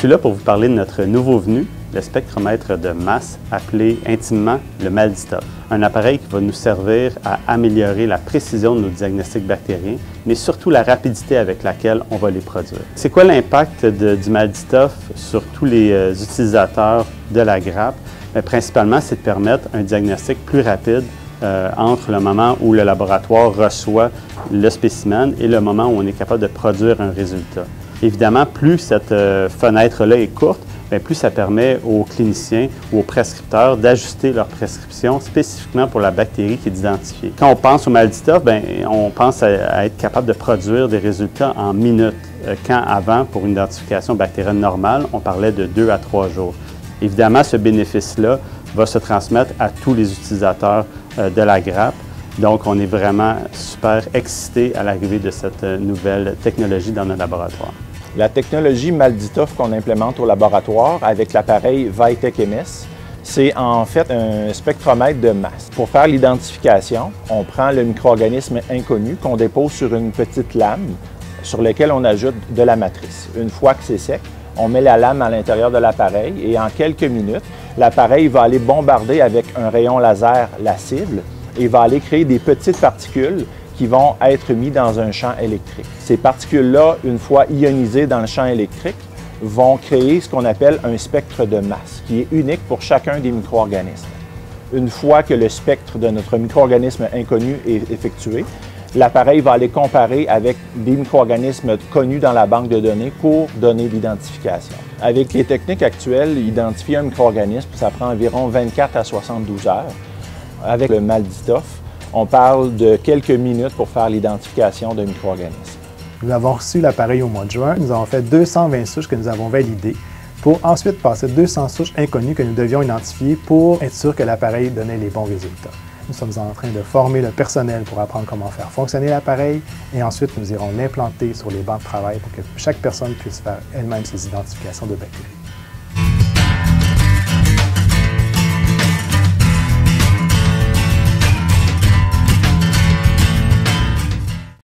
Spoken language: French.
suis là pour vous parler de notre nouveau venu, le spectromètre de masse, appelé intimement le MALDI-TOF. Un appareil qui va nous servir à améliorer la précision de nos diagnostics bactériens, mais surtout la rapidité avec laquelle on va les produire. C'est quoi l'impact du MALDI-TOF sur tous les utilisateurs de la grappe? Bien, principalement, c'est de permettre un diagnostic plus rapide entre le moment où le laboratoire reçoit le spécimen et le moment où on est capable de produire un résultat. Évidemment, plus cette fenêtre-là est courte, bien, plus ça permet aux cliniciens ou aux prescripteurs d'ajuster leur prescription spécifiquement pour la bactérie qui est identifiée. Quand on pense au MALDI-TOF, bien, on pense à être capable de produire des résultats en minutes, quand avant, pour une identification bactérienne normale, on parlait de 2 à 3 jours. Évidemment, ce bénéfice-là va se transmettre à tous les utilisateurs de la grappe. Donc, on est vraiment super excités à l'arrivée de cette nouvelle technologie dans notre laboratoire. La technologie MALDI-TOF qu'on implémente au laboratoire avec l'appareil VITEC MS, c'est en fait un spectromètre de masse. Pour faire l'identification, on prend le micro-organisme inconnu qu'on dépose sur une petite lame sur laquelle on ajoute de la matrice. Une fois que c'est sec, on met la lame à l'intérieur de l'appareil et en quelques minutes, l'appareil va aller bombarder avec un rayon laser la cible et va aller créer des petites particules qui vont être mises dans un champ électrique. Ces particules-là, une fois ionisées dans le champ électrique, vont créer ce qu'on appelle un spectre de masse, qui est unique pour chacun des micro-organismes. Une fois que le spectre de notre micro-organisme inconnu est effectué, l'appareil va aller comparer avec des micro-organismes connus dans la banque de données pour donner l'identification. Avec les techniques actuelles, identifier un micro-organisme, ça prend environ 24 à 72 heures. Avec le MALDI-TOF, on parle de quelques minutes pour faire l'identification d'un micro-organisme. Nous avons reçu l'appareil au mois de juin. Nous avons fait 220 souches que nous avons validées pour ensuite passer 200 souches inconnues que nous devions identifier pour être sûr que l'appareil donnait les bons résultats. Nous sommes en train de former le personnel pour apprendre comment faire fonctionner l'appareil et ensuite nous irons l'implanter sur les bancs de travail pour que chaque personne puisse faire elle-même ses identifications de bactéries.